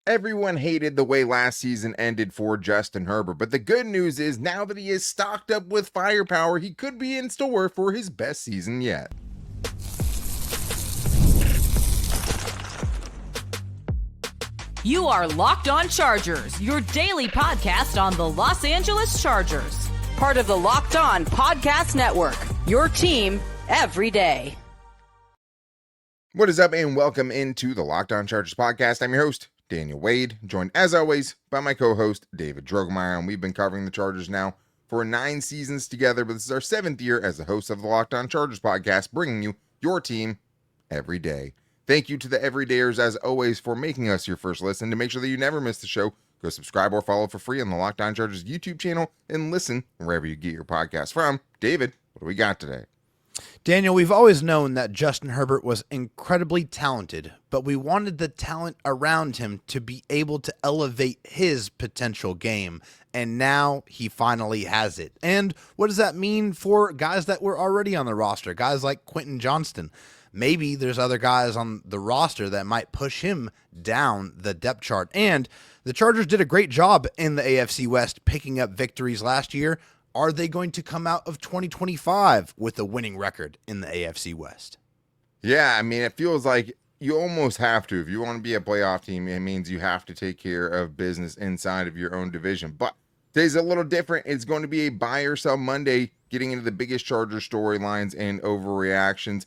Everyone hated the way last season ended for Justin Herbert, but the good news is now that he is stocked up with firepower, he could be in store for his best season yet. You are Locked On Chargers, your daily podcast on the Los Angeles Chargers. Part of the Locked On Podcast Network, your team every day. What is up, and welcome into the Locked On Chargers podcast. I'm your host, Daniel Wade, joined as always by my co-host, David Droegemeier, and we've been covering the Chargers now for 9 seasons together, but this is our 7th year as the host of the Locked On Chargers podcast, bringing you your team every day. Thank you to the everydayers, as always, for making us your first listen. To make sure that you never miss the show, go subscribe or follow for free on the Locked On Chargers YouTube channel and listen wherever you get your podcast from. David, what do we got today? Daniel, we've always known that Justin Herbert was incredibly talented, but we wanted the talent around him to be able to elevate his potential game, and now he finally has it. And what does that mean for guys that were already on the roster, guys like Quentin Johnston? Maybe there's other guys on the roster that might push him down the depth chart. And the Chargers did a great job in the AFC West picking up victories last year. Are they going to come out of 2025 with a winning record in the AFC West? Yeah, I mean, it feels like you almost have to. If you want to be a playoff team, it means you have to take care of business inside of your own division. But today's a little different. It's going to be a buy or sell Monday, getting into the biggest Chargers storylines and overreactions.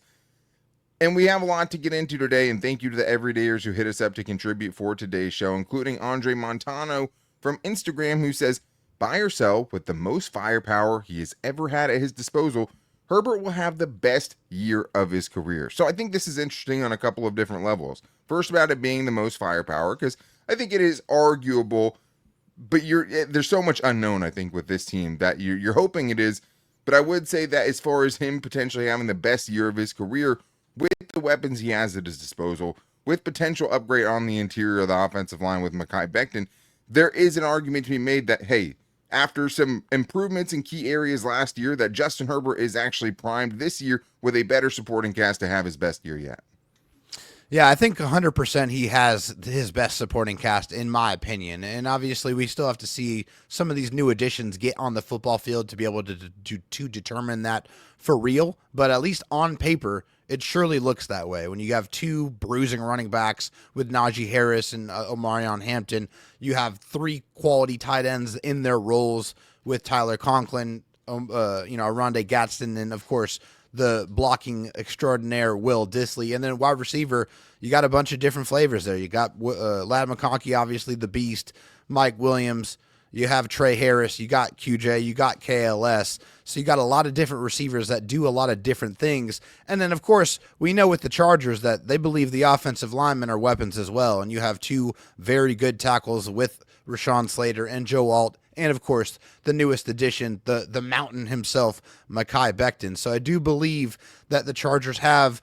And we have a lot to get into today, and thank you to the everydayers who hit us up to contribute for today's show, including Andre Montano from Instagram, who says, buy or sell, with the most firepower he has ever had at his disposal, Herbert will have the best year of his career. So I think this is interesting on a couple of different levels. First, about it being the most firepower, because I think it is arguable, but there's so much unknown, I think, with this team that you're hoping it is. But I would say that as far as him potentially having the best year of his career, with the weapons he has at his disposal, with potential upgrade on the interior of the offensive line with Mekhi Becton, there is an argument to be made that, hey, after some improvements in key areas last year, that Justin Herbert is actually primed this year with a better supporting cast to have his best year yet. Yeah, I think 100% he has his best supporting cast, in my opinion. And obviously, we still have to see some of these new additions get on the football field to be able to determine that for real. But at least on paper, it surely looks that way. When you have 2 bruising running backs with Najee Harris and Omarion Hampton, you have 3 quality tight ends in their roles with Tyler Conklin, Ronde Gadsden, and of course the blocking extraordinaire Will Dissly. And then wide receiver, you got a bunch of different flavors there. You got Ladd McConkey, obviously the beast, Mike Williams. You have Trey Harris, you got QJ, you got KLS. So you got a lot of different receivers that do a lot of different things. And then, of course, we know with the Chargers that they believe the offensive linemen are weapons as well. And you have 2 very good tackles with Rashawn Slater and Joe Alt. And, of course, the newest addition, the mountain himself, Mekhi Becton. So I do believe that the Chargers have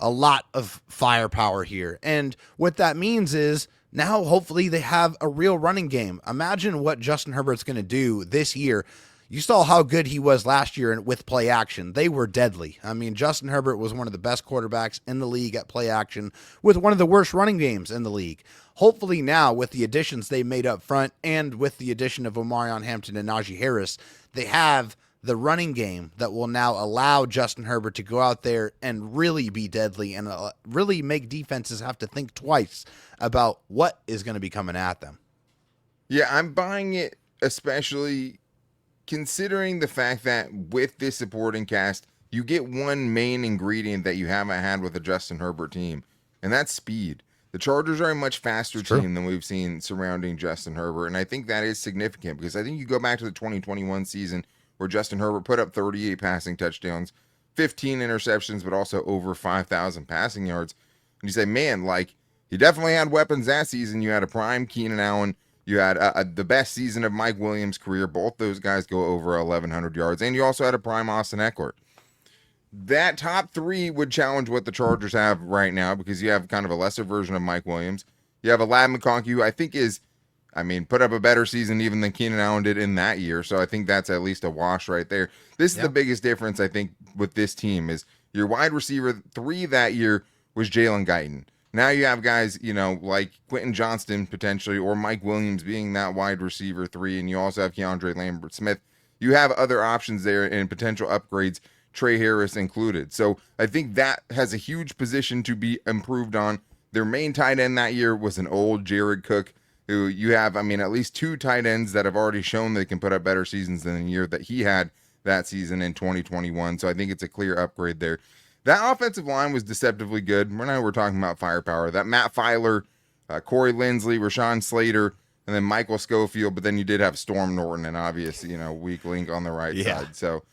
a lot of firepower here. And what that means is, now, hopefully, they have a real running game. Imagine what Justin Herbert's going to do this year. You saw how good he was last year with play action. They were deadly. I mean, Justin Herbert was one of the best quarterbacks in the league at play action with one of the worst running games in the league. Hopefully now, with the additions they made up front and with the addition of Omarion Hampton and Najee Harris, they have the running game that will now allow Justin Herbert to go out there and really be deadly and really make defenses have to think twice about what is going to be coming at them. Yeah, I'm buying it, especially considering the fact that with this supporting cast, you get one main ingredient that you haven't had with a Justin Herbert team, and that's speed. The Chargers are a much faster team than we've seen surrounding Justin Herbert, and I think that is significant because I think you go back to the 2021 season where Justin Herbert put up 38 passing touchdowns, 15 interceptions, but also over 5,000 passing yards. And you say, man, like, he definitely had weapons that season. You had a prime Keenan Allen. You had the best season of Mike Williams' career. Both those guys go over 1,100 yards. And you also had a prime Austin Eckler. That top 3 would challenge what the Chargers have right now because you have kind of a lesser version of Mike Williams. You have a Ladd McConkey, who I think is, put up a better season even than Keenan Allen did in that year. So I think that's at least a wash right there. This is the biggest difference, I think, with this team is your wide receiver 3 that year was Jalen Guyton. Now you have guys, like Quentin Johnston potentially, or Mike Williams being that wide receiver 3, and you also have Keandre Lambert-Smith. You have other options there and potential upgrades, Trey Harris included. So I think that has a huge position to be improved on. Their main tight end that year was an old Jared Cook, who you have, at least 2 tight ends that have already shown they can put up better seasons than the year that he had that season in 2021. So I think it's a clear upgrade there. That offensive line was deceptively good. We're talking about firepower. That Matt Filer, Corey Lindsley, Rashawn Slater, and then Michael Schofield. But then you did have Storm Norton, an obvious, weak link on the right side. So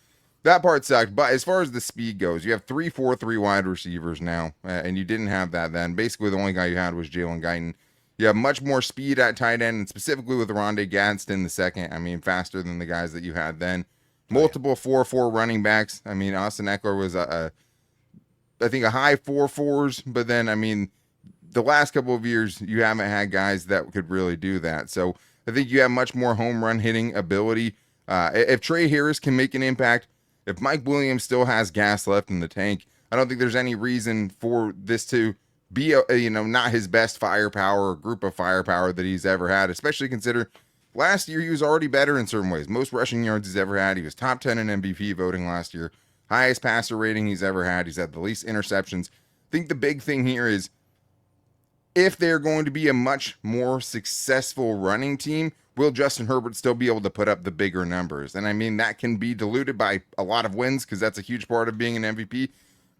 that part sucked. But as far as the speed goes, you have 3-4-3 wide receivers now, and you didn't have that then. Basically, the only guy you had was Jalen Guyton. You have much more speed at tight end, and specifically with Ronde Gadsden II. Faster than the guys that you had then. Multiple 4-4 running backs. Austin Eckler was I think a high 4-4s, but then, the last couple of years, you haven't had guys that could really do that. So I think you have much more home run hitting ability. If Trey Harris can make an impact, if Mike Williams still has gas left in the tank, I don't think there's any reason for this to be, not his best firepower or group of firepower that he's ever had, especially consider last year he was already better in certain ways. Most rushing yards he's ever had. He was top 10 in MVP voting last year. Highest passer rating he's ever had. He's had the least interceptions. I think the big thing here is if they're going to be a much more successful running team, will Justin Herbert still be able to put up the bigger numbers? And that can be diluted by a lot of wins because that's a huge part of being an MVP.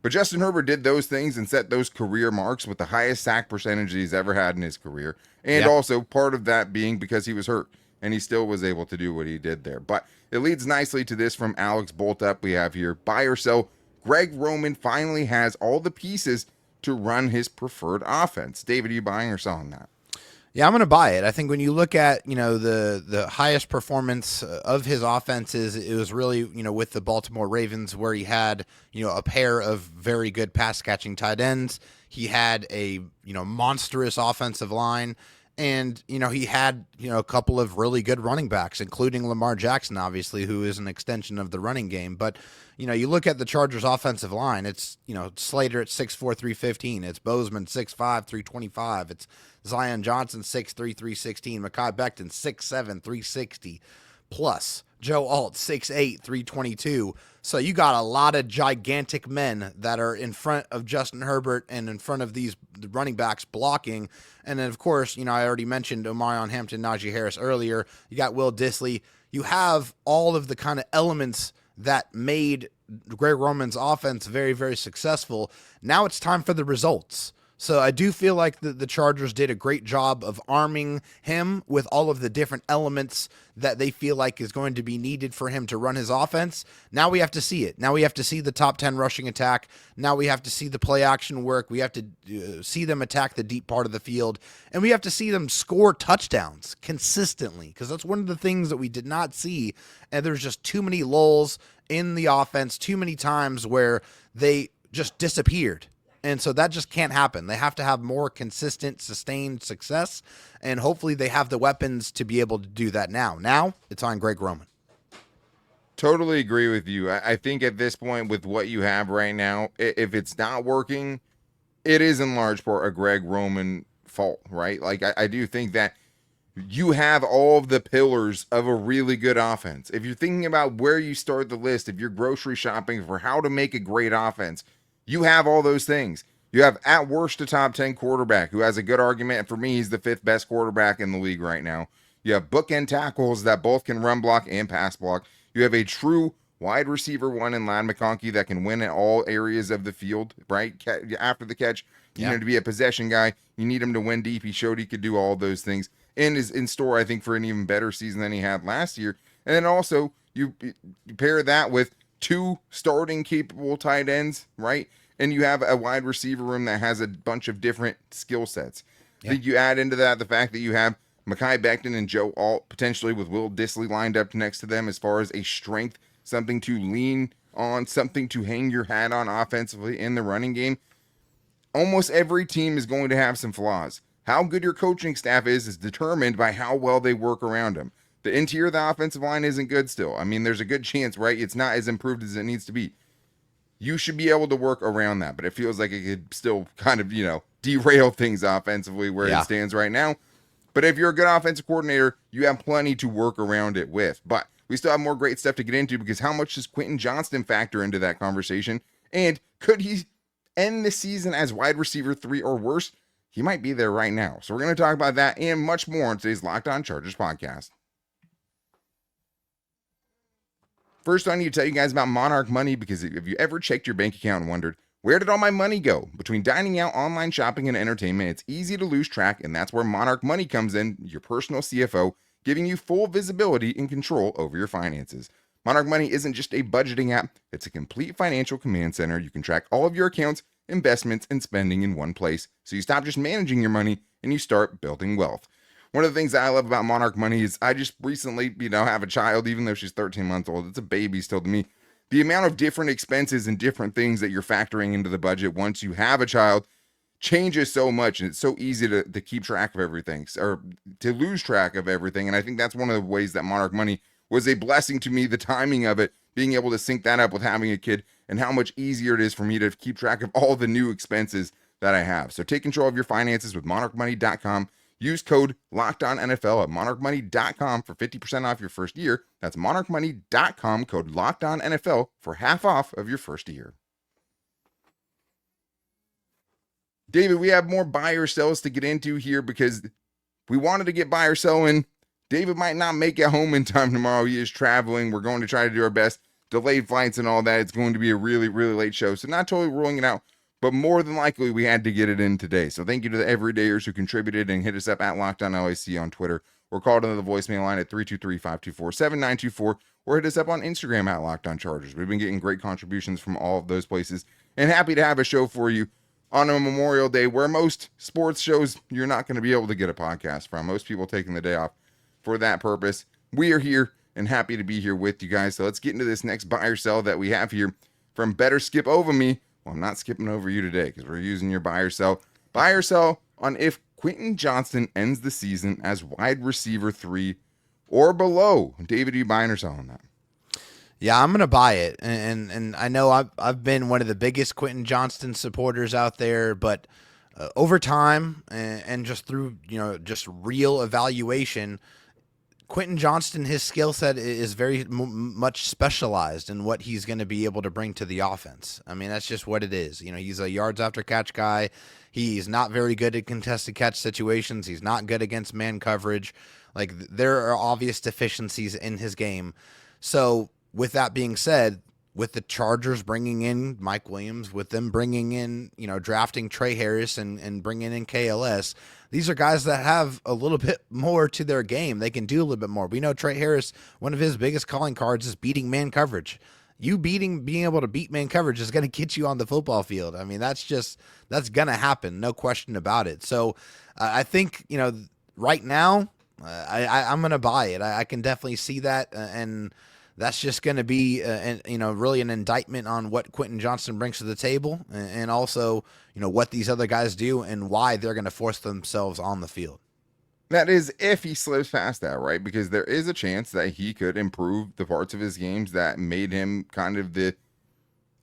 But Justin Herbert did those things and set those career marks with the highest sack percentage he's ever had in his career. And also part of that being because he was hurt. And he still was able to do what he did there. But it leads nicely to this from Alex Boltup we have here. Buy or sell, Greg Roman finally has all the pieces to run his preferred offense. David, are you buying or selling that? Yeah, I'm going to buy it. I think when you look at, the highest performance of his offenses, it was really, with the Baltimore Ravens where he had, a pair of very good pass catching tight ends. He had a, monstrous offensive line. And, he had, a couple of really good running backs, including Lamar Jackson, obviously, who is an extension of the running game. But, you look at the Chargers offensive line, it's, Slater at 6'4", 315. It's Bozeman, 6'5", 325. It's Zion Johnson, 6'3", 316. Mekhi Becton, 6'7", 360. Plus Joe Alt, 6'8", 322. So you got a lot of gigantic men that are in front of Justin Herbert and in front of these running backs blocking. And then, of course, I already mentioned Omarion, Hampton, Najee Harris earlier. You got Will Dissly. You have all of the kind of elements that made Greg Roman's offense very, very successful. Now it's time for the results. So I do feel like the Chargers did a great job of arming him with all of the different elements that they feel like is going to be needed for him to run his offense. Now we have to see it. Now we have to see the top 10 rushing attack. Now we have to see the play action work. We have to see them attack the deep part of the field. And we have to see them score touchdowns consistently, because that's one of the things that we did not see. And there's just too many lulls in the offense, too many times where they just disappeared. And so that just can't happen. They have to have more consistent, sustained success, and hopefully they have the weapons to be able to do that now. Now, it's on Greg Roman. Totally agree with you. I think at this point with what you have right now, if it's not working, it is in large part a Greg Roman fault, right? Like, I do think that you have all of the pillars of a really good offense. If you're thinking about where you start the list, if you're grocery shopping for how to make a great offense, you have all those things. You have at worst a top 10 quarterback who has a good argument. And for me, he's the 5th best quarterback in the league right now. You have bookend tackles that both can run block and pass block. You have a true wide receiver 1 in Ladd McConkey that can win in all areas of the field, right? After the catch, you need to be a possession guy. You need him to win deep. He showed he could do all those things and is in store, I think, for an even better season than he had last year. And then also you pair that with 2 starting capable tight ends, right? And you have a wide receiver room that has a bunch of different skill sets. I think you add into that the fact that you have Mekhi Becton and Joe Alt potentially with Will Dissly lined up next to them as far as a strength, something to lean on, something to hang your hat on offensively in the running game. Almost every team is going to have some flaws. How good your coaching staff is determined by how well they work around them. The interior of the offensive line isn't good still. There's a good chance, right? It's not as improved as it needs to be. You should be able to work around that, but it feels like it could still kind of, derail things offensively where Yeah. it stands right now. But if you're a good offensive coordinator, you have plenty to work around it with. But we still have more great stuff to get into, because how much does Quentin Johnston factor into that conversation? And could he end the season as wide receiver 3 or worse? He might be there right now. So we're going to talk about that and much more on today's Locked On Chargers podcast. First, I need to tell you guys about Monarch Money, because if you ever checked your bank account and wondered, where did all my money go? Between dining out, online shopping, and entertainment, it's easy to lose track, and that's where Monarch Money comes in, your personal CFO, giving you full visibility and control over your finances. Monarch Money isn't just a budgeting app, it's a complete financial command center. You can track all of your accounts, investments, and spending in one place, so you stop just managing your money and you start building wealth. One of the things that I love about Monarch Money is I just recently, have a child, even though she's 13 months old. It's a baby still to me. The amount of different expenses and different things that you're factoring into the budget once you have a child changes so much, and it's so easy to keep track of everything, or to lose track of everything. And I think that's one of the ways that Monarch Money was a blessing to me, the timing of it, being able to sync that up with having a kid, and how much easier it is for me to keep track of all the new expenses that I have. So take control of your finances with monarchmoney.com. Use code LOCKEDONNFL at monarchmoney.com for 50% off your first year. That's monarchmoney.com, code LOCKEDONNFL for half off of your first year. David, we have more buy or sells to get into here, because we wanted to get buy or sell in. David might not make it home in time tomorrow. He is traveling. We're going to try to do our best. Delayed flights and all that. It's going to be a really, really late show. So not totally ruling it out, but more than likely we had to get it in today. So thank you to the everydayers who contributed, and hit us up at LockedOnLAC on Twitter, or called into the voicemail line at 323-524-7924, or hit us up on Instagram at LockedOnChargers. We've been getting great contributions from all of those places, and happy to have a show for you on a Memorial Day, where most sports shows you're not going to be able to get a podcast from. Most people taking the day off for that purpose. We are here and happy to be here with you guys. So let's get into this next buy or sell that we have here from Better Skip Over Me. Well, I'm not skipping over you today, because we're using your buy or sell. Buy or sell on if Quentin Johnston ends the season as wide receiver 3 or below. David, are you buying or selling that? Yeah, I'm going to buy it. And I know I've been one of the biggest Quentin Johnston supporters out there, but over time and just through, just real evaluation, Quentin Johnston, his skill set is very much specialized in what he's going to be able to bring to the offense. I mean, that's just what it is. He's a yards after catch guy. He's not very good at contested catch situations. He's not good against man coverage. Like, there are obvious deficiencies in his game. So with that being said, with the Chargers bringing in Mike Williams, with them bringing in, drafting Trey Harris and bringing in KLS, these are guys that have a little bit more to their game. They can do a little bit more. We know Trey Harris, one of his biggest calling cards is beating man coverage. Being able to beat man coverage is going to get you on the football field. I mean, that's going to happen. No question about it. So I think, right now, I'm going to buy it. I can definitely see that. And that's just going to be, really an indictment on what Quentin Johnston brings to the table, and also, what these other guys do and why they're going to force themselves on the field. That is if he slips past that, right? Because there is a chance that he could improve the parts of his games that made him kind of the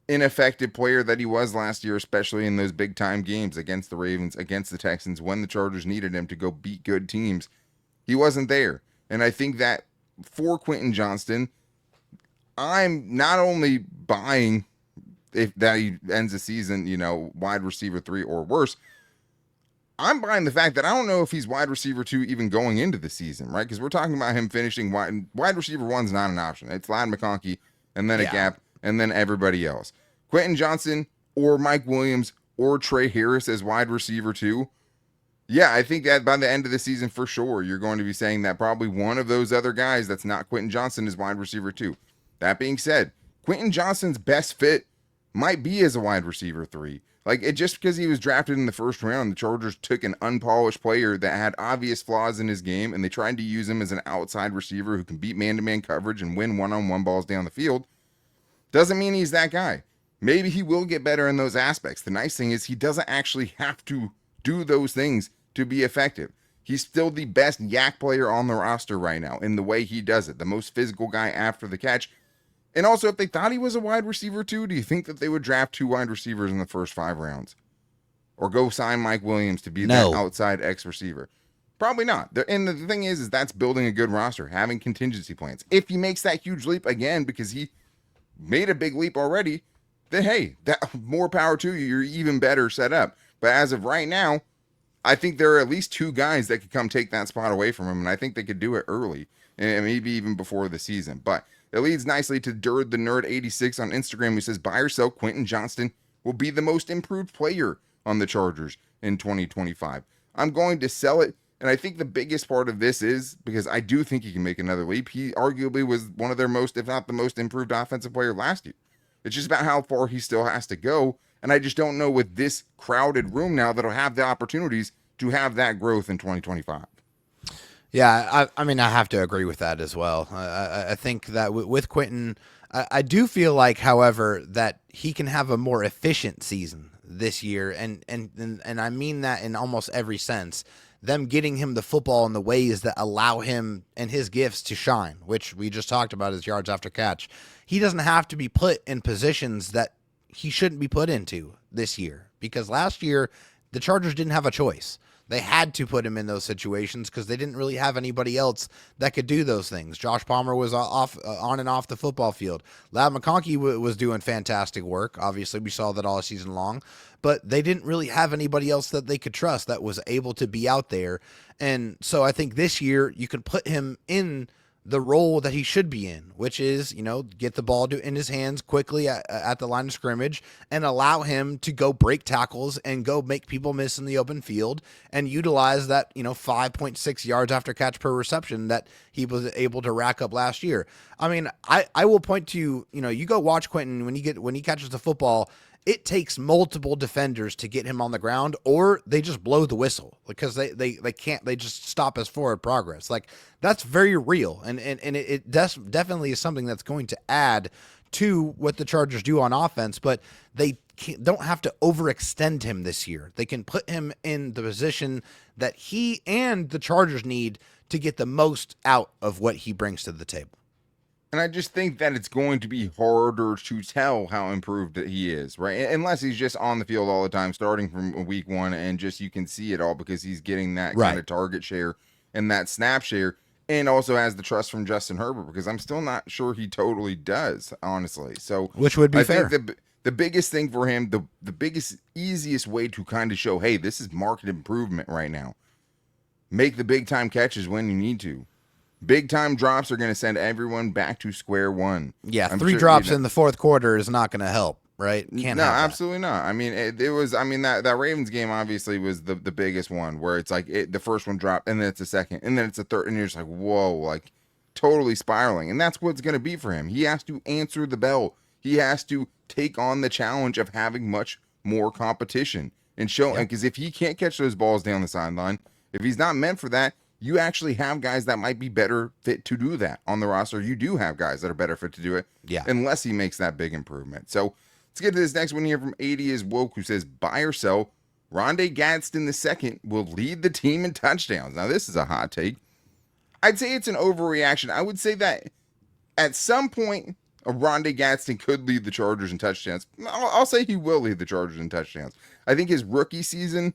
ineffective player that he was last year, especially in those big time games against the Ravens, against the Texans, when the Chargers needed him to go beat good teams. He wasn't there. And I think that for Quentin Johnston, I'm not only buying if that he ends the season, wide receiver 3 or worse, I'm buying the fact that I don't know if he's wide receiver 2 even going into the season, right? Because we're talking about him finishing wide receiver 1's not an option. It's Ladd McConkey and then a gap and then everybody else. Quentin Johnston or Mike Williams or Trey Harris as wide receiver 2. Yeah, I think that by the end of the season, for sure, you're going to be saying that probably one of those other guys that's not Quentin Johnston is wide receiver 2. That being said, Quentin Johnston's best fit might be as a wide receiver 3. Like, just because he was drafted in the first round, the Chargers took an unpolished player that had obvious flaws in his game, and they tried to use him as an outside receiver who can beat man-to-man coverage and win one-on-one balls down the field. Doesn't mean he's that guy. Maybe he will get better in those aspects. The nice thing is he doesn't actually have to do those things to be effective. He's still the best yak player on the roster right now in the way he does it. The most physical guy after the catch. And also, if they thought he was a wide receiver 2, do you think that they would draft 2 wide receivers in the first 5 rounds? or go sign Mike Williams to be No. that outside X receiver? Probably not. And the thing is that's building a good roster, having contingency plans. If he makes that huge leap again, because he made a big leap already, then hey, that more power to you. You're even better set up. But as of right now, I think there are at least 2 guys that could come take that spot away from him, and I think they could do it early, and maybe even before the season. But it leads nicely to Dirt the Nerd 86 on Instagram, who says, buy or sell, Quentin Johnston will be the most improved player on the Chargers in 2025. I'm going to sell it, and I think the biggest part of this is because I do think he can make another leap. He arguably was one of their most, if not the most improved offensive player last year. It's just about how far he still has to go. And I just don't know with this crowded room now that'll have the opportunities to have that growth in 2025. Yeah, I mean, I have to agree with that as well. I think that with Quentin, I do feel like, however, that he can have a more efficient season this year. And I mean that in almost every sense. Them getting him the football in the ways that allow him and his gifts to shine, which we just talked about as yards after catch. He doesn't have to be put in positions that he shouldn't be put into this year, because last year the Chargers didn't have a choice. They had to put him in those situations because they didn't really have anybody else that could do those things. Josh Palmer was on and off the football field. Ladd McConkey was doing fantastic work. Obviously, we saw that all season long, but they didn't really have anybody else that they could trust that was able to be out there. And so I think this year you can put him in the role that he should be in, which is, get the ball in his hands quickly at the line of scrimmage and allow him to go break tackles and go make people miss in the open field and utilize that, 5.6 yards after catch per reception that he was able to rack up last year. I mean, I will point to, you go watch Quentin when he catches the football. It takes multiple defenders to get him on the ground, or they just blow the whistle because they can't. They just stop his forward progress. Like, that's very real, and it definitely is something that's going to add to what the Chargers do on offense. But they don't have to overextend him this year. They can put him in the position that he and the Chargers need to get the most out of what he brings to the table. And I just think that it's going to be harder to tell how improved he is, right? Unless he's just on the field all the time, starting from week 1, and just you can see it all because he's getting that kind of target share and that snap share, and also has the trust from Justin Herbert, because I'm still not sure he totally does, honestly. So, which would be fair. Think the biggest thing for him, the biggest, easiest way to kind of show, hey, this is market improvement right now. Make the big time catches when you need to. Big time drops are going to send everyone back to square one. Yeah, 3 drops in the fourth quarter is not going to help, right? No, absolutely not. I mean, that Ravens game obviously was the biggest one, where it's like the first one dropped, and then it's a second, and then it's a third, and you're just like, whoa, like totally spiraling. And that's what's going to be for him. He has to answer the bell. He has to take on the challenge of having much more competition and show. Because if he can't catch those balls down the sideline, if he's not meant for that, you actually have guys that might be better fit to do that on the roster. You do have guys that are better fit to do it, unless he makes that big improvement. So let's get to this next one here from 80 is Woke, who says, buy or sell, Ronde Gadsden II will lead the team in touchdowns. Now, this is a hot take. I'd say it's an overreaction. I would say that at some point, Ronde Gadsden could lead the Chargers in touchdowns. I'll say he will lead the Chargers in touchdowns. I think his rookie season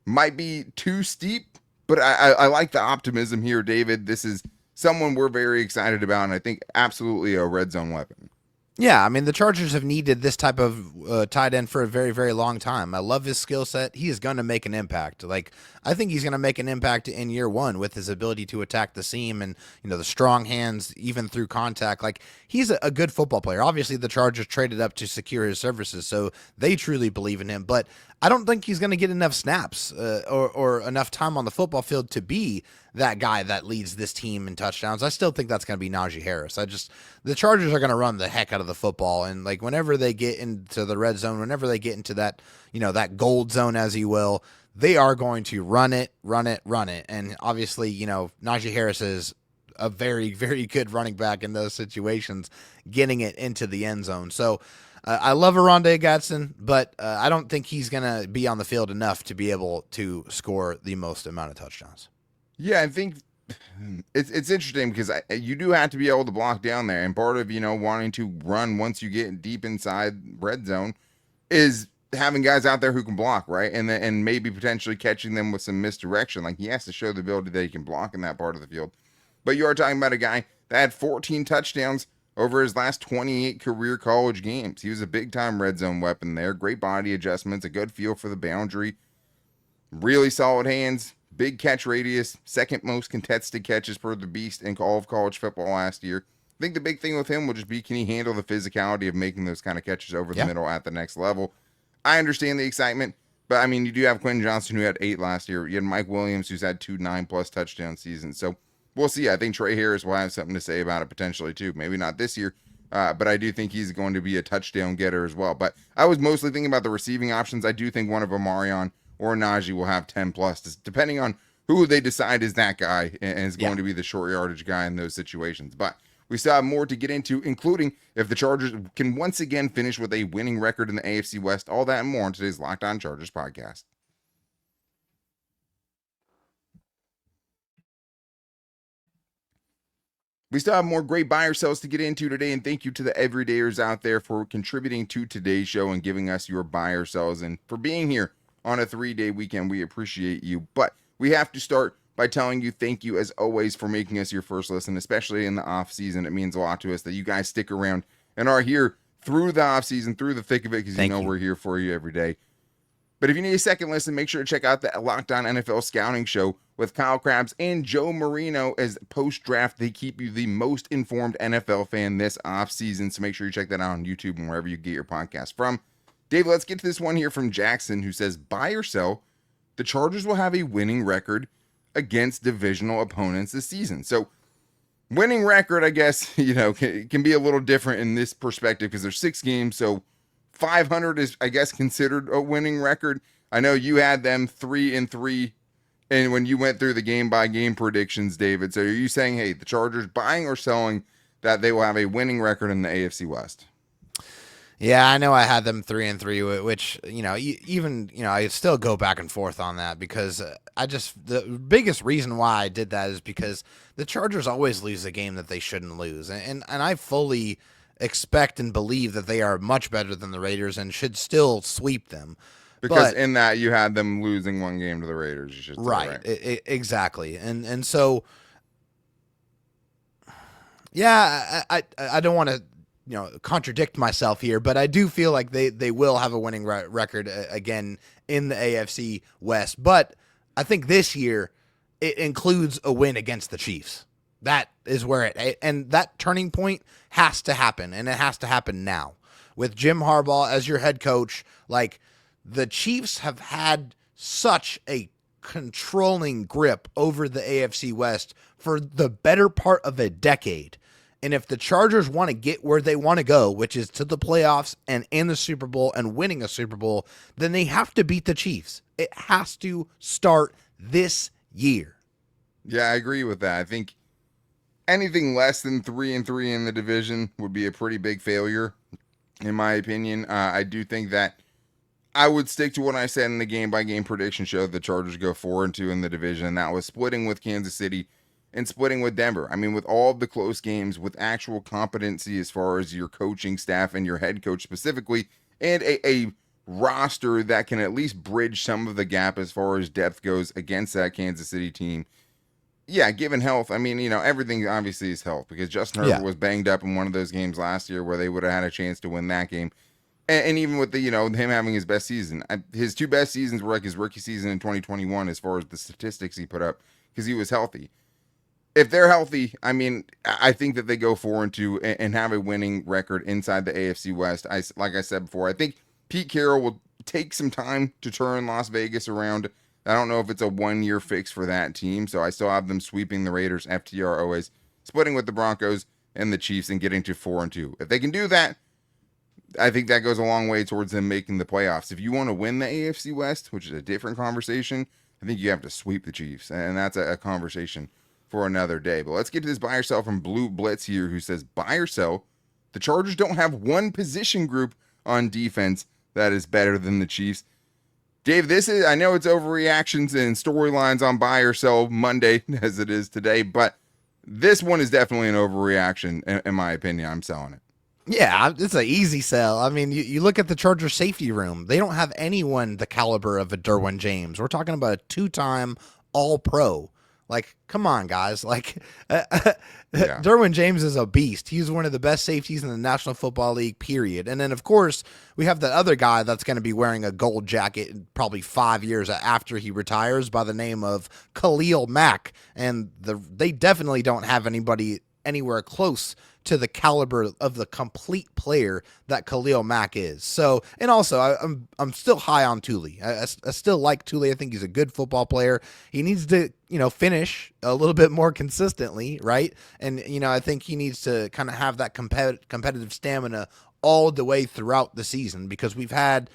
might be too steep, but I like the optimism here, David. This is someone we're very excited about, and I think absolutely a red zone weapon. Yeah, I mean, the Chargers have needed this type of tight end for a very, very long time. I love his skill set. He is going to make an impact. Like, I think he's going to make an impact in year 1 with his ability to attack the seam and, the strong hands, even through contact. Like, he's a good football player. Obviously, the Chargers traded up to secure his services, so they truly believe in him. But I don't think he's going to get enough snaps or enough time on the football field to be that guy that leads this team in touchdowns. I still think that's going to be Najee Harris. The Chargers are going to run the heck out of the football, and like whenever they get into the red zone, whenever they get into that, that gold zone, as you will, they are going to run it. And obviously, Najee Harris is a very, very good running back in those situations, getting it into the end zone. So I love Ronde Gadsden, but I don't think he's going to be on the field enough to be able to score the most amount of touchdowns. Yeah, I think it's interesting because you do have to be able to block down there. And part of, wanting to run once you get deep inside red zone is having guys out there who can block, right? And maybe potentially catching them with some misdirection. Like, he has to show the ability that he can block in that part of the field. But you are talking about a guy that had 14 touchdowns over his last 28 career college games. He was a big-time red zone weapon there. Great body adjustments, a good feel for the boundary, really solid hands, big catch radius, second most contested catches per the beast in all of college football last year. I think the big thing with him will just be, can he handle the physicality of making those kind of catches over the middle at the next level? I understand the excitement, but I mean, you do have Quentin Johnston, who had 8 last year. You had Mike Williams, who's had 2 9+ touchdown seasons. So we'll see. I think Trey Harris will have something to say about it potentially too. Maybe not this year, but I do think he's going to be a touchdown getter as well. But I was mostly thinking about the receiving options. I do think one of Omarion or Najee will have 10+, depending on who they decide is that guy and is going to be the short yardage guy in those situations. But we still have more to get into, including if the Chargers can once again finish with a winning record in the AFC West. All that and more on today's Locked On Chargers podcast. We still have more great buy or sells to get into today, and thank you to the everydayers out there for contributing to today's show and giving us your buy or sells and for being here on a 3-day weekend. We appreciate you, but we have to start by telling you thank you as always for making us your first listen, especially in the off season. It means a lot to us that you guys stick around and are here through the off season, through the thick of it, because you know we're here for you every day. But if you need a second listen, make sure to check out the Locked On NFL Scouting Show with Kyle Krabs and Joe Marino. As post-draft, they keep you the most informed NFL fan this offseason. So make sure you check that out on YouTube and wherever you get your podcast from. Dave, let's get to this one here from Jackson, who says, buy or sell, the Chargers will have a winning record against divisional opponents this season. So winning record, I guess, can be a little different in this perspective because there's 6 games. So 500 is, I guess, considered a winning record. I know you had them 3-3, and when you went through the game-by-game predictions, David, so are you saying, hey, the Chargers buying or selling that they will have a winning record in the AFC West? Yeah, I know I had them 3-3, which, I still go back and forth on that because the biggest reason why I did that is because the Chargers always lose a game that they shouldn't lose. And I fully expect and believe that they are much better than the Raiders and should still sweep them. Because in that you had them losing 1 game to the Raiders, you should say, right? Exactly. And so, yeah, I don't want to contradict myself here, but I do feel like they will have a winning record again in the AFC West. But I think this year it includes a win against the Chiefs. That is where and that turning point has to happen, and it has to happen now. With Jim Harbaugh as your head coach, like, the Chiefs have had such a controlling grip over the AFC West for the better part of a decade. And if the Chargers want to get where they want to go, which is to the playoffs and in the Super Bowl and winning a Super Bowl, then they have to beat the Chiefs. It has to start this year. Yeah, I agree with that. I think anything less than 3-3 in the division would be a pretty big failure, in my opinion. I do think that I would stick to what I said in the game-by-game prediction show. The Chargers go 4-2 in the division, and that was splitting with Kansas City and splitting with Denver. I mean, with all of the close games, with actual competency as far as your coaching staff and your head coach specifically, and a roster that can at least bridge some of the gap as far as depth goes against that Kansas City team. Yeah, given health, I mean, everything obviously is health, because Justin Herbert was banged up in one of those games last year where they would have had a chance to win that game. And even with the, him having his best season, his 2 best seasons were like his rookie season in 2021 as far as the statistics he put up, because he was healthy. If they're healthy, I mean, I think that they go 4-2 and have a winning record inside the AFC West. Like I said before, I think Pete Carroll will take some time to turn Las Vegas around. I don't know if it's a 1-year fix for that team, so I still have them sweeping the Raiders, FTR always, splitting with the Broncos and the Chiefs and getting to 4-2. If they can do that, I think that goes a long way towards them making the playoffs. If you want to win the AFC West, which is a different conversation, I think you have to sweep the Chiefs, and that's a conversation for another day. But let's get to this buy or sell from Blue Blitz here, who says, buy or sell, the Chargers don't have one position group on defense that is better than the Chiefs. Dave, I know it's overreactions and storylines on buy or sell Monday as it is today, but this one is definitely an overreaction in my opinion. I'm selling it. Yeah, it's an easy sell. I mean, you look at the Chargers safety room. They don't have anyone the caliber of a Derwin James. We're talking about a 2-time All-Pro. Like, come on, guys. Like, Derwin James is a beast. He's one of the best safeties in the National Football League, period. And then, of course, we have that other guy that's going to be wearing a gold jacket probably 5 years after he retires by the name of Khalil Mack. And they definitely don't have anybody anywhere close to the caliber of the complete player that Khalil Mack is. So, and also I'm still high on Thule. I still like Thule. I think he's a good football player. He needs to, finish a little bit more consistently, right? And, I think he needs to kind of have that competitive stamina all the way throughout the season, because we've had,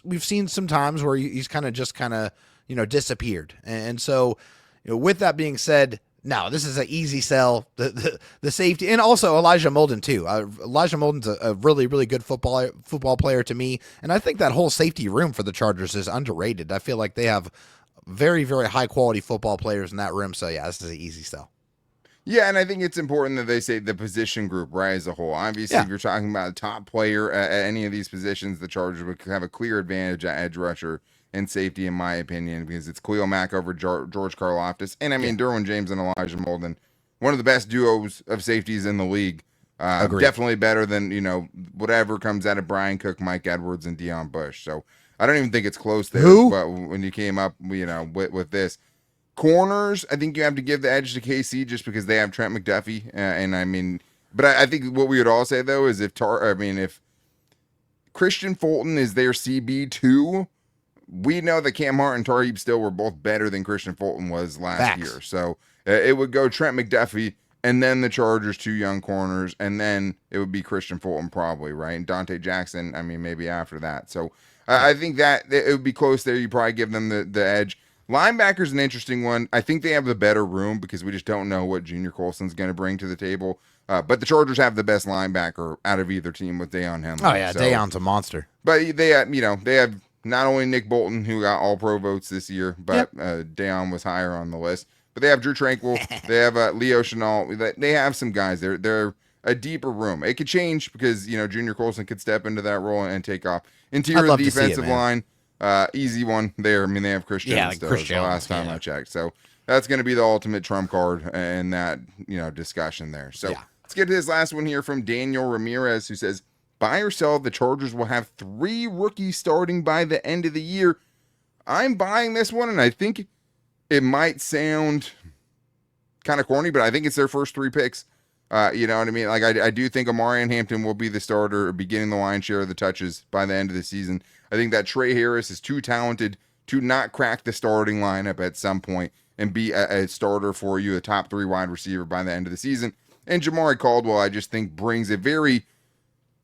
we've seen some times where he's kind of disappeared. And so, with that being said, no, this is an easy sell. The safety, and also Elijah Molden too. Elijah Molden's a really, really good football player to me, and I think that whole safety room for the Chargers is underrated. I feel like they have very, very high quality football players in that room. So yeah, this is an easy sell. Yeah, and I think it's important that they say the position group, right, as a whole. Obviously, if you're talking about a top player at any of these positions, the Chargers would have a clear advantage at edge rusher and safety, in my opinion, because it's Khalil Mack over George Karlaftis. And, Derwin James and Elijah Molden, one of the best duos of safeties in the league. Definitely better than, whatever comes out of Brian Cook, Mike Edwards, and Deion Bush. So I don't even think it's close there. Who? But when you came up, with this. Corners, I think you have to give the edge to KC just because they have Trent McDuffie, but I think what we would all say though is if Christian Fulton is their CB2, we know that Cam Hart and Tarheeb Still were both better than Christian Fulton was last year. So it would go Trent McDuffie and then the Chargers' 2 young corners, and then it would be Christian Fulton probably, right? And Dante Jackson, maybe after that. So I think that it would be close there. You probably give them the edge. Linebacker's an interesting one. I think they have the better room because we just don't know what Junior Colson's going to bring to the table. But the Chargers have the best linebacker out of either team with Deion Henley. Oh, yeah, so, Deion's a monster. But they have not only Nick Bolton, who got All-Pro votes this year, but Deion was higher on the list. But they have Drew Tranquil. They have Leo Chenal. They have some guys. They're a deeper room. It could change because, Junior Colson could step into that role and take off. Interior defensive line. Easy one there. They have Chris Jones. Chris Jones, the last time I checked. So that's going to be the ultimate trump card in that, discussion there. So let's get to this last one here from Daniel Ramirez, who says, buy or sell, the Chargers will have 3 rookies starting by the end of the year. I'm buying this one, and I think it might sound kind of corny, but I think it's their first 3 picks. You know what I mean? Like, I do think Omarion Hampton will be the starter, beginning the lion's share of the touches by the end of the season. I think that Trey Harris is too talented to not crack the starting lineup at some point and be a starter for you, a top 3 wide receiver by the end of the season. And Jamari Caldwell, I just think, brings a very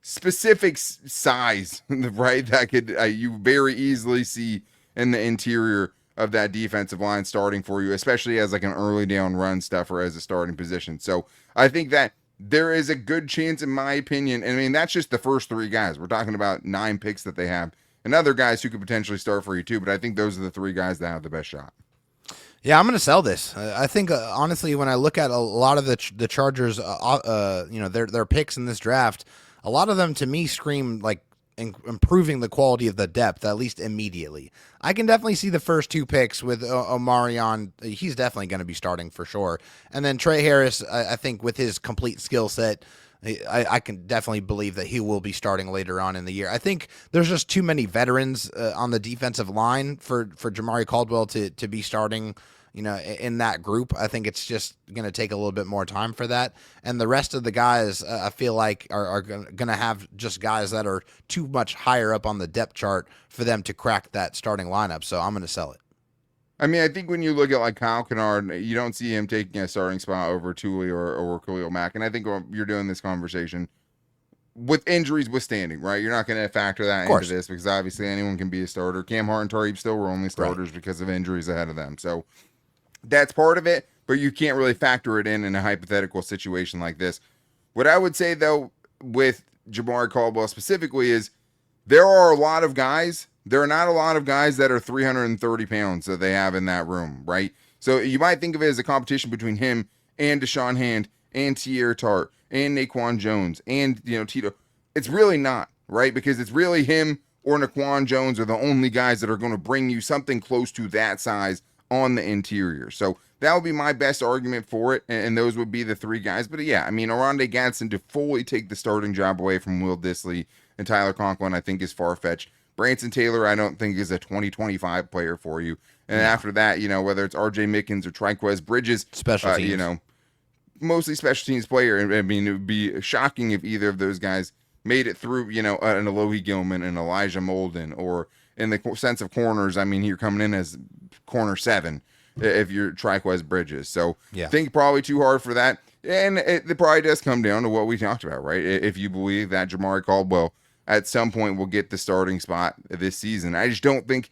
specific size, right, that could you very easily see in the interior of that defensive line starting for you, especially as like an early down run stuffer as a starting position. So I think that there is a good chance, in my opinion, and that's just the first 3 guys. We're talking about 9 picks that they have, and other guys who could potentially start for you too, but I think those are the 3 guys that have the best shot. Yeah, I'm going to sell this. I think, honestly, when I look at a lot of the Chargers, their picks in this draft, a lot of them to me scream like improving the quality of the depth, at least immediately. I can definitely see the first 2 picks with Omarion. He's definitely going to be starting for sure. And then Trey Harris, I think with his complete skill set, I can definitely believe that he will be starting later on in the year. I think there's just too many veterans on the defensive line for Jamari Caldwell to be starting, in that group. I think it's just going to take a little bit more time for that. And the rest of the guys, I feel like are going to have just guys that are too much higher up on the depth chart for them to crack that starting lineup. So I'm going to sell it. I think when you look at like Kyle Kennard, you don't see him taking a starting spot over Thule or Khalil Mack. And I think you're doing this conversation with injuries withstanding, right? You're not going to factor that into this because obviously anyone can be a starter. Cam Hart and Tarheeb Still were only starters because of injuries ahead of them. So that's part of it, but you can't really factor it in a hypothetical situation like this. What I would say, though, with Jamari Caldwell specifically is there are a lot of guys. There are not a lot of guys that are 330 pounds that they have in that room, right? So you might think of it as a competition between him and Deshaun Hand and Tierra Tart and Naquan Jones and, Tito. It's really not, right? Because it's really him or Naquan Jones are the only guys that are going to bring you something close to that size on the interior. So that would be my best argument for it, and those would be the three guys. But yeah, I mean, Ronde Gadsden to fully take the starting job away from Will Dissly and Tyler Conklin, I think is far-fetched. Branson Taylor, I don't think is a 2025 player for you. And after that, whether it's RJ Mickens or Triquez Bridges, special teams. Mostly special teams player. I mean, it would be shocking if either of those guys made it through, an Alohi Gilman and Elijah Molden, or in the sense of corners, I mean, you're coming in as corner 7 if you're Triquez Bridges. So I think probably too hard for that. And it probably does come down to what we talked about, right? If you believe that Jamari Caldwell at some point will get the starting spot this season. I just don't think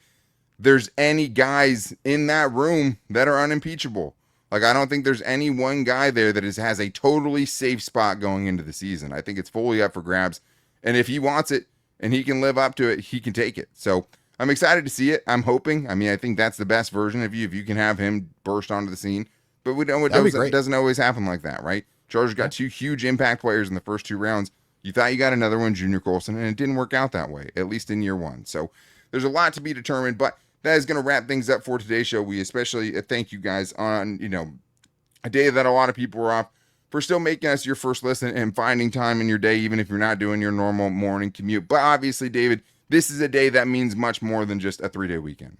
there's any guys in that room that are unimpeachable. Like, I don't think there's any one guy there that has a totally safe spot going into the season. I think it's fully up for grabs. And if he wants it and he can live up to it, he can take it. So I'm excited to see it. I'm hoping. I mean, I think that's the best version of you if you can have him burst onto the scene. But we know it doesn't always happen like that, right? Chargers got 2 huge impact players in the first 2 rounds. You thought you got another one, Junior Colson, and it didn't work out that way, at least in year 1. So there's a lot to be determined, but that is going to wrap things up for today's show. We especially thank you guys on, a day that a lot of people were off, for still making us your first listen and finding time in your day, even if you're not doing your normal morning commute. But obviously, David, this is a day that means much more than just a 3-day weekend.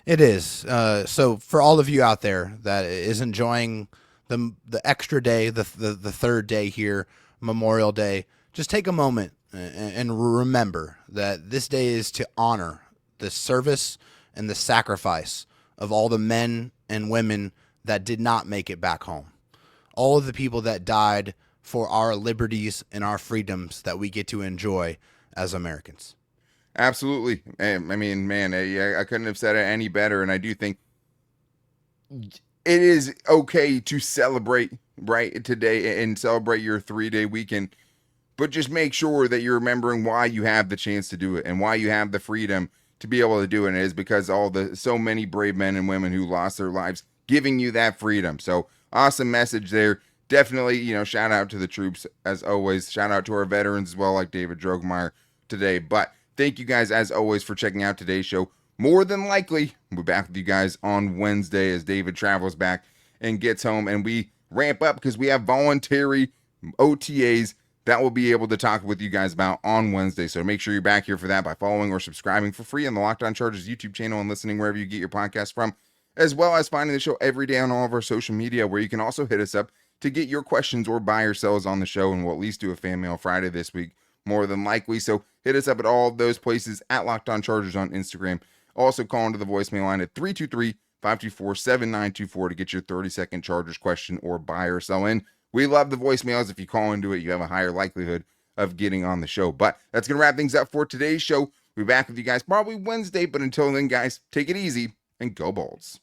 It is. So for all of you out there that is enjoying the extra day, the third day here, Memorial Day, just take a moment and remember that this day is to honor the service and the sacrifice of all the men and women that did not make it back home. All of the people that died for our liberties and our freedoms that we get to enjoy as Americans. Absolutely. I mean, man, I couldn't have said it any better. And I do think it is okay to celebrate, right, today and celebrate your 3-day weekend, but just make sure that you're remembering why you have the chance to do it and why you have the freedom to be able to do it. And it is because so many brave men and women who lost their lives giving you that freedom. So awesome message there. Definitely, shout out to the troops as always. Shout out to our veterans as well, like David Droegemeier today. But thank you guys as always for checking out today's show. More than likely, we'll be back with you guys on Wednesday as David travels back and gets home and we ramp up because we have voluntary OTAs that we'll be able to talk with you guys about on Wednesday. So make sure you're back here for that by following or subscribing for free on the Locked On Chargers YouTube channel and listening wherever you get your podcast from, as well as finding the show every day on all of our social media, where you can also hit us up to get your questions or buy or sells on the show, and we'll at least do a Fan Mail Friday this week, more than likely. So hit us up at all of those places, at Locked On Chargers on Instagram. Also call into the voicemail line at 323-524-7924 to get your 30-second Chargers question or buy or sell in. We love the voicemails. If you call into it, you have a higher likelihood of getting on the show. But that's going to wrap things up for today's show. We'll be back with you guys probably Wednesday, but until then, guys, take it easy and go Bolts.